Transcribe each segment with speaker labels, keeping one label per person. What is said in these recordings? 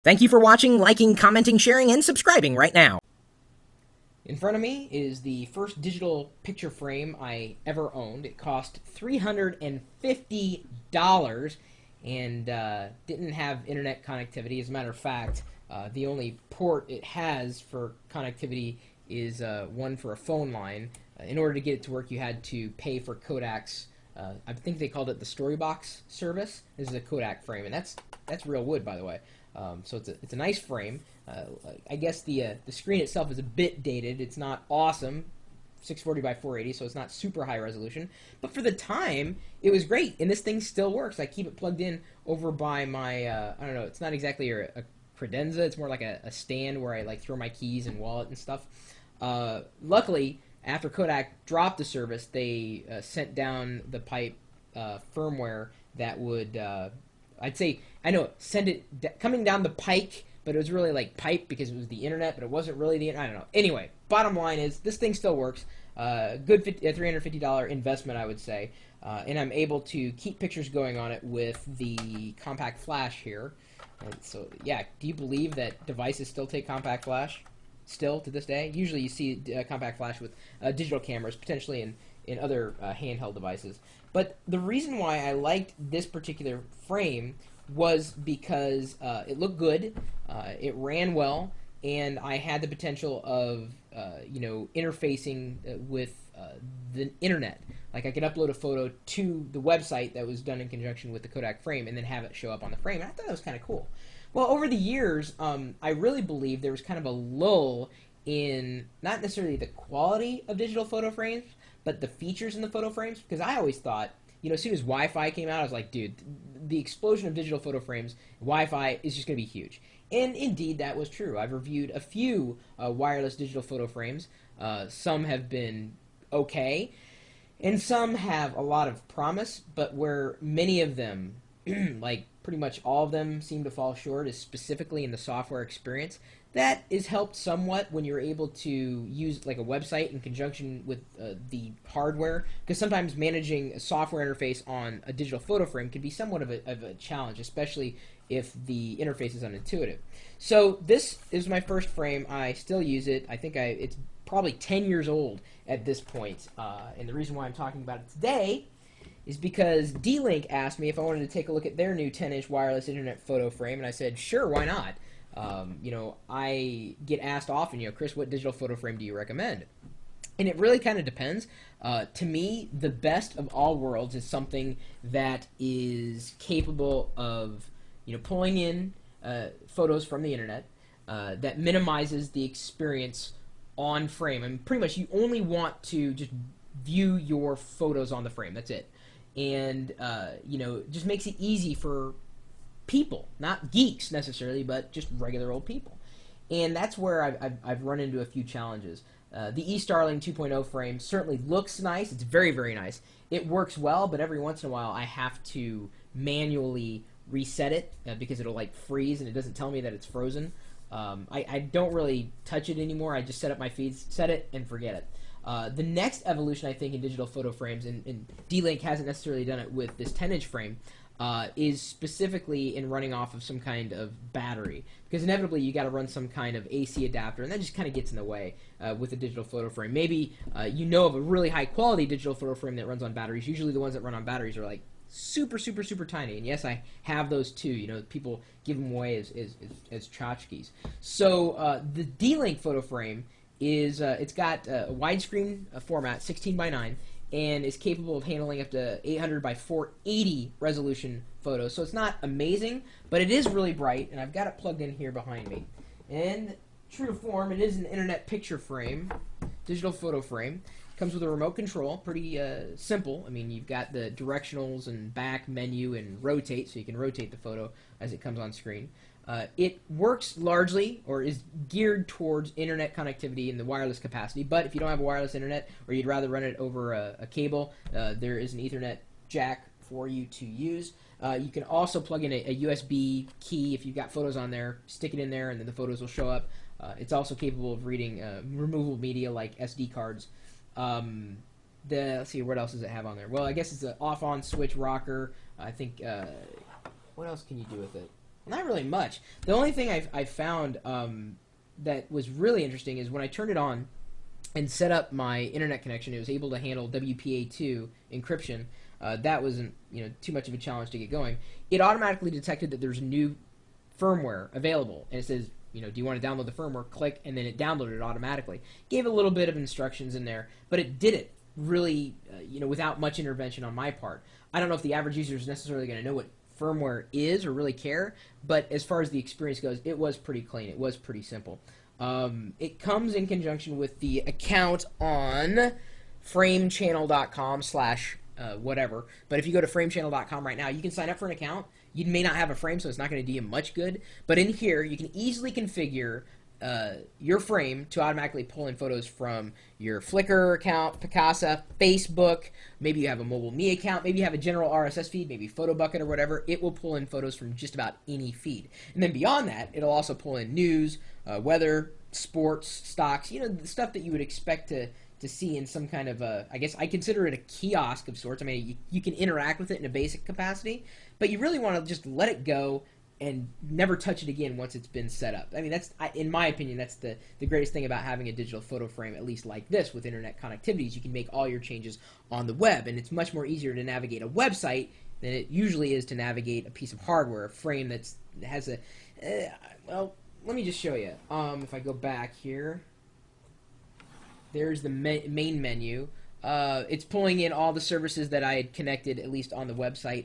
Speaker 1: Thank you for watching, liking, commenting, sharing, and subscribing right now.
Speaker 2: In front of me is the first digital picture frame I ever owned. It cost $350 and didn't have internet connectivity. As a matter of fact, the only port it has for connectivity is one for a phone line. In order to get it to work, you had to pay for Kodak's. I think they called it the Storybox service. This is a Kodak frame, and that's real wood, by the way. So it's a nice frame. I guess the screen itself is a bit dated. It's not awesome, 640 by 480, so it's not super high resolution. But for the time, it was great, and this thing still works. I keep it plugged in over by my I don't know. It's not exactly a credenza. It's more like a stand where I like throw my keys and wallet and stuff. Luckily, after Kodak dropped the service, they sent down the pipe firmware that would I'd say, I know, send it coming down the pike, but it was really like pipe because it was the internet, but it wasn't really the internet. I don't know. Anyway, bottom line is this thing still works. Good $350 investment, I would say. And I'm able to keep pictures going on it with the compact flash here. And so, yeah, do you believe that devices still take compact flash? Still to this day? Usually you see compact flash with digital cameras, potentially in other handheld devices. But the reason why I liked this particular frame was because it looked good, it ran well, and I had the potential of interfacing with the internet. Like I could upload a photo to the website that was done in conjunction with the Kodak frame, and then have it show up on the frame. And I thought that was kind of cool. Well, over the years, I really believe there was kind of a lull in not necessarily the quality of digital photo frames, but the features in the photo frames. Because I always thought, as soon as Wi-Fi came out, I was like, dude, the explosion of digital photo frames, Wi-Fi is just going to be huge. And indeed, that was true. I've reviewed a few wireless digital photo frames. Some have been okay, and some have a lot of promise, but where many of them, like pretty much all of them, seem to fall short is specifically in the software experience. That is helped somewhat when you're able to use like a website in conjunction with the hardware, because sometimes managing a software interface on a digital photo frame can be somewhat of a challenge, especially if the interface is unintuitive. So this is my first frame. I still use it. I think it's probably 10 years old at this point, and the reason why I'm talking about it today is because D-Link asked me if I wanted to take a look at their new 10-inch wireless internet photo frame, and I said, sure, why not? I get asked often, Chris, what digital photo frame do you recommend? And it really kind of depends. To me, the best of all worlds is something that is capable of, pulling in photos from the internet, that minimizes the experience on frame. And pretty much you only want to just view your photos on the frame. That's it. And, just makes it easy for people, not geeks necessarily, but just regular old people. And that's where I've run into a few challenges. The eStarling 2.0 frame certainly looks nice. It's very, very nice. It works well, but every once in a while I have to manually reset it because it'll like freeze and it doesn't tell me that it's frozen. I don't really touch it anymore. I just set up my feeds, set it, and forget it. The next evolution, I think, in digital photo frames, and D-Link hasn't necessarily done it with this 10-inch frame, is specifically in running off of some kind of battery. Because inevitably you got to run some kind of AC adapter, and that just kind of gets in the way with a digital photo frame. Maybe you know of a really high-quality digital photo frame that runs on batteries. Usually the ones that run on batteries are like super, super, super tiny. And yes, I have those too. People give them away as tchotchkes. So the D-Link photo frame is it's got a widescreen format, 16 by 9, and is capable of handling up to 800 by 480 resolution photos. So it's not amazing, but it is really bright, and I've got it plugged in here behind me. And true to form, it is an internet picture frame, digital photo frame. Comes with a remote control, pretty simple. I mean, you've got the directionals and back menu and rotate, so you can rotate the photo as it comes on screen. It works largely, or is geared towards internet connectivity in the wireless capacity, but if you don't have a wireless internet, or you'd rather run it over a cable, there is an Ethernet jack for you to use. You can also plug in a USB key if you've got photos on there, stick it in there, and then the photos will show up. It's also capable of reading removable media like SD cards. Let's see, what else does it have on there? Well, I guess it's an off-on switch rocker. I think, what else can you do with it? Well, not really much. The only thing I found that was really interesting is when I turned it on and set up my internet connection, it was able to handle WPA2 encryption. That wasn't too much of a challenge to get going. It automatically detected that there's new firmware available, and it says, do you want to download the firmware? Click, and then it downloaded it automatically. Gave a little bit of instructions in there, but it did it really, without much intervention on my part. I don't know if the average user is necessarily going to know what firmware is or really care, but as far as the experience goes, it was pretty clean. It was pretty simple. It comes in conjunction with the account on framechannel.com / whatever. But if you go to framechannel.com right now, you can sign up for an account. You may not have a frame, so it's not going to do you much good. But in here, you can easily configure your frame to automatically pull in photos from your Flickr account, Picasa, Facebook. Maybe you have a Mobile Me account. Maybe you have a general RSS feed, maybe PhotoBucket or whatever. It will pull in photos from just about any feed. And then beyond that, it'll also pull in news, weather, sports, stocks, the stuff that you would expect to see in some kind of I guess I consider it a kiosk of sorts. I mean, you can interact with it in a basic capacity, but you really want to just let it go and never touch it again once it's been set up. I mean, in my opinion, that's the greatest thing about having a digital photo frame, at least like this, with internet connectivity, is you can make all your changes on the web, and it's much more easier to navigate a website than it usually is to navigate a piece of hardware, a frame that has a... well, let me just show you. If I go back here, there's the main menu. It's pulling in all the services that I had connected, at least on the website.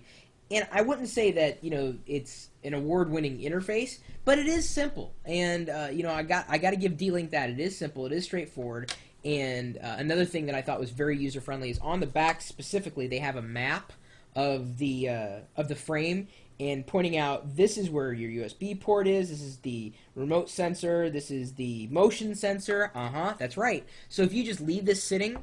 Speaker 2: And I wouldn't say that it's an award-winning interface, but it is simple. And I got to give D-Link that. It is simple. It is straightforward. And another thing that I thought was very user-friendly is on the back specifically, they have a map of the frame and pointing out this is where your USB port is. This is the remote sensor. This is the motion sensor. That's right. So if you just leave this sitting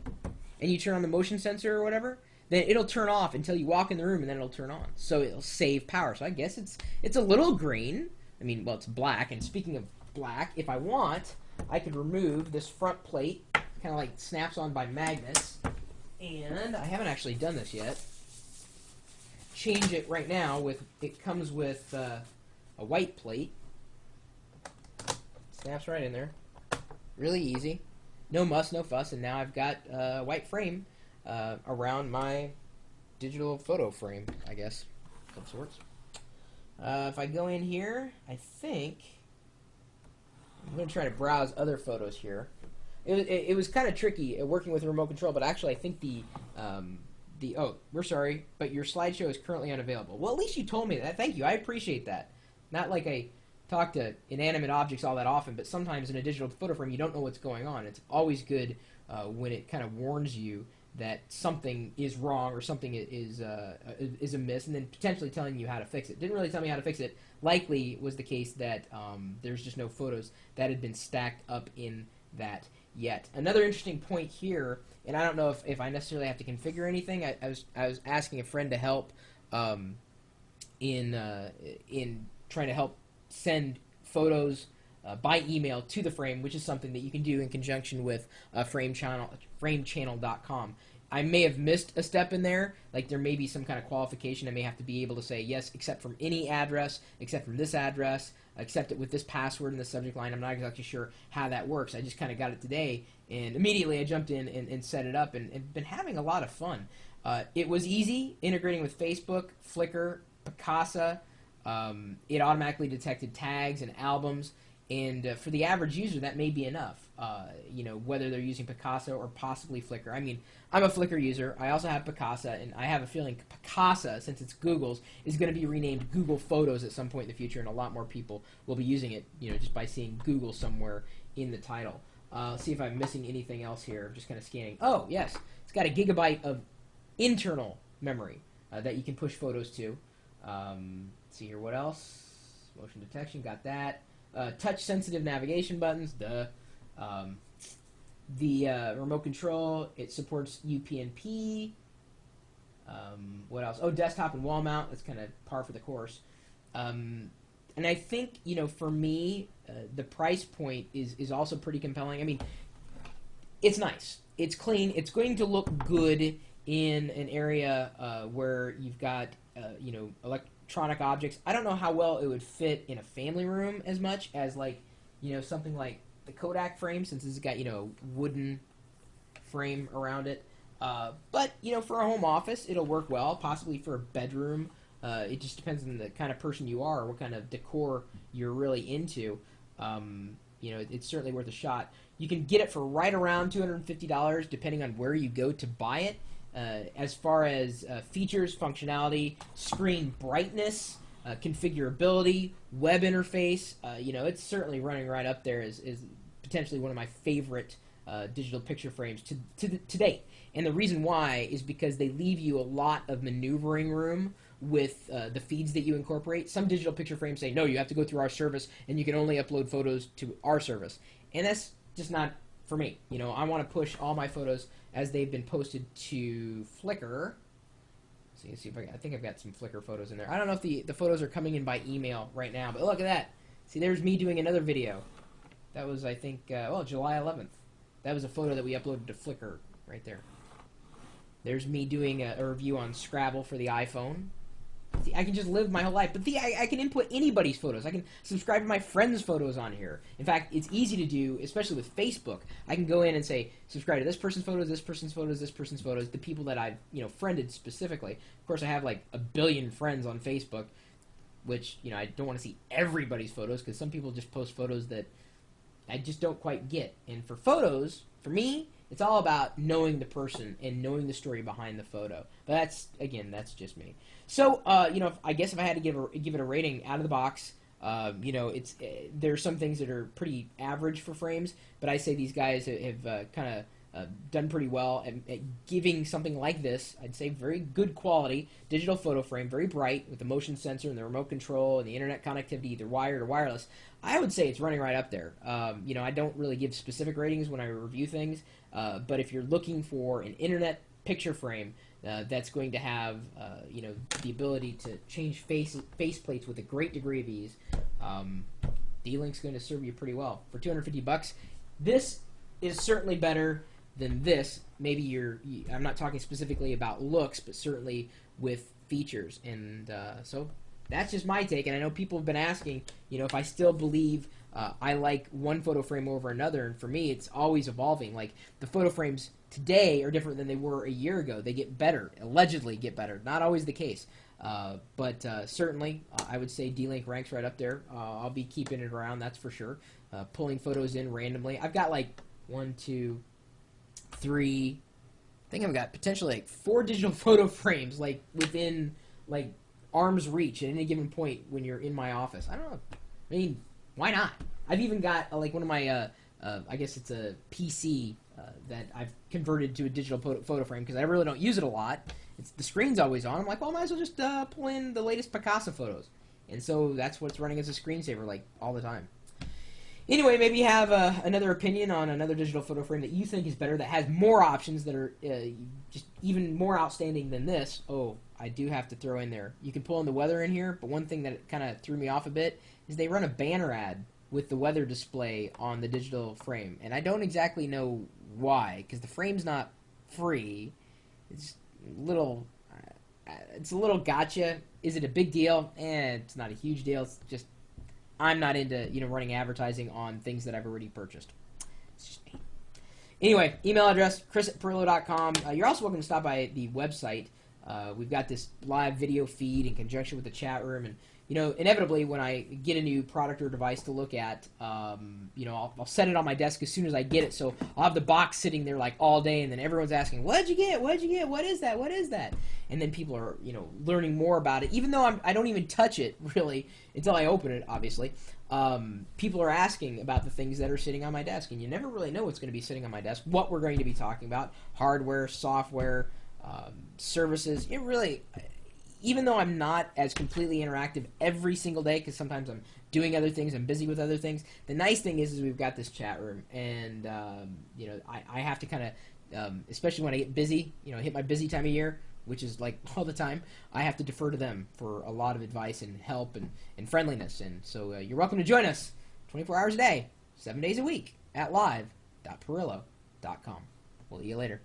Speaker 2: and you turn on the motion sensor or whatever, then it'll turn off until you walk in the room, and then it'll turn on. So it'll save power. So I guess it's a little green. I mean, well, it's black. And speaking of black, if I want, I could remove this front plate, kind of like snaps on by magnets. And I haven't actually done this yet. Change it right now it comes with a white plate. Snaps right in there. Really easy. No muss, no fuss. And now I've got a white frame around my digital photo frame, I guess, of sorts. If I go in here, I think I'm going to try to browse other photos here. It was kind of tricky working with a remote control, but actually I think oh, we're sorry, but your slideshow is currently unavailable. Well, at least you told me that. Thank you. I appreciate that. Not like I talk to inanimate objects all that often, but sometimes in a digital photo frame you don't know what's going on. It's always good when it kind of warns you that something is wrong or something is amiss, and then potentially telling you how to fix it. Didn't really tell me how to fix it. Likely was the case that there's just no photos that had been stacked up in that yet. Another interesting point here, and I don't know if I necessarily have to configure anything. I was asking a friend to help in trying to help send photos by email to the frame, which is something that you can do in conjunction with framechannel.com. I may have missed a step in there, like there may be some kind of qualification. I may have to be able to say, yes, except from any address, except from this address, accept it with this password in the subject line. I'm not exactly sure how that works. I just kind of got it today, and immediately I jumped in and set it up, and been having a lot of fun. It was easy integrating with Facebook, Flickr, Picasa. It automatically detected tags and albums. And for the average user, that may be enough, whether they're using Picasa or possibly Flickr. I mean, I'm a Flickr user. I also have Picasa, and I have a feeling Picasa, since it's Google's, is going to be renamed Google Photos at some point in the future, and a lot more people will be using it, just by seeing Google somewhere in the title. Let's see if I'm missing anything else here. I'm just kind of scanning. Oh, yes. It's got a gigabyte of internal memory that you can push photos to. Let's see here. What else? Motion detection. Got that. Touch-sensitive navigation buttons, duh. The remote control, it supports UPnP. What else? Oh, desktop and wall mount. That's kind of par for the course. And I think, for me, the price point is also pretty compelling. I mean, it's nice. It's clean. It's going to look good in an area where you've got, electronic objects. I don't know how well it would fit in a family room as much as, like, something like the Kodak frame, since it's got, a wooden frame around it. But, for a home office, it'll work well, possibly for a bedroom. It just depends on the kind of person you are, what kind of decor you're really into. It's certainly worth a shot. You can get it for right around $250, depending on where you go to buy it. As far as features, functionality, screen brightness, configurability, web interface, it's certainly running right up there as potentially one of my favorite digital picture frames to date. And the reason why is because they leave you a lot of maneuvering room with the feeds that you incorporate. Some digital picture frames say, no, you have to go through our service and you can only upload photos to our service. And that's just not for me. I want to push all my photos as they've been posted to Flickr. See if I think I've got some Flickr photos in there. I don't know if the photos are coming in by email right now, but look at that. See, there's me doing another video. That was, I think, July 11th. That was a photo that we uploaded to Flickr right there. There's me doing a review on Scrabble for the iPhone. See, I can just live my whole life. But I can input anybody's photos. I can subscribe to my friends' photos on here. In fact, it's easy to do, especially with Facebook. I can go in and say, subscribe to this person's photos, this person's photos, this person's photos, the people that I've, friended specifically. Of course, I have like 1 billion friends on Facebook, which, I don't want to see everybody's photos because some people just post photos that I just don't quite get. And for photos, for me, it's all about knowing the person and knowing the story behind the photo. But that's just me. So, I guess if I had to give it a rating out of the box, there's some things that are pretty average for frames, but I say these guys have kind of done pretty well at giving something like this. I'd say very good quality digital photo frame, very bright with the motion sensor and the remote control and the internet connectivity, either wired or wireless. I would say it's running right up there. I don't really give specific ratings when I review things, but if you're looking for an internet picture frame that's going to have the ability to change face plates with a great degree of ease, D-Link's going to serve you pretty well for $250. This is certainly better than this. Maybe I'm not talking specifically about looks, but certainly with features, and so that's just my take. And I know people have been asking, if I still believe I like one photo frame over another, and for me, it's always evolving. Like, the photo frames today are different than they were a year ago. They get better, allegedly get better. Not always the case, but certainly I would say D-Link ranks right up there. I'll be keeping it around, that's for sure. Pulling photos in randomly. I've got like 1, 2, 3. I think I've got potentially like 4 digital photo frames like within like arm's reach at any given point when you're in my office. I don't know. I mean, why not? I've even got like one of my I guess it's a PC that I've converted to a digital photo frame because I really don't use it a lot. The screen's always on. I'm like, well, I might as well just pull in the latest Picasso photos. And so that's what's running as a screensaver like all the time. Anyway, maybe you have another opinion on another digital photo frame that you think is better, that has more options, that are just even more outstanding than this. Oh, I do have to throw in there. You can pull in the weather in here, but one thing that kind of threw me off a bit is they run a banner ad with the weather display on the digital frame. And I don't exactly know why, because the frame's not free. It's a little gotcha. Is it a big deal? It's not a huge deal. It's just I'm not into running advertising on things that I've already purchased. It's just me. Anyway, email address chris@pirillo.com. You're also welcome to stop by the website. We've got this live video feed in conjunction with the chat room, and inevitably when I get a new product or device to look at, I'll set it on my desk as soon as I get it. So I'll have the box sitting there like all day, and then everyone's asking, "What'd you get? What'd you get? What is that? What is that?" And then people are learning more about it, even though I don't even touch it really until I open it. Obviously, people are asking about the things that are sitting on my desk, and you never really know what's going to be sitting on my desk, what we're going to be talking about, hardware, software, services. It really. Even though I'm not as completely interactive every single day, because sometimes I'm doing other things, I'm busy with other things, the nice thing is we've got this chat room, and I have to kind of, especially when I get busy, hit my busy time of year, which is like all the time, I have to defer to them for a lot of advice and help and friendliness. And so you're welcome to join us 24 hours a day, 7 days a week at live.pirillo.com. We'll see you later.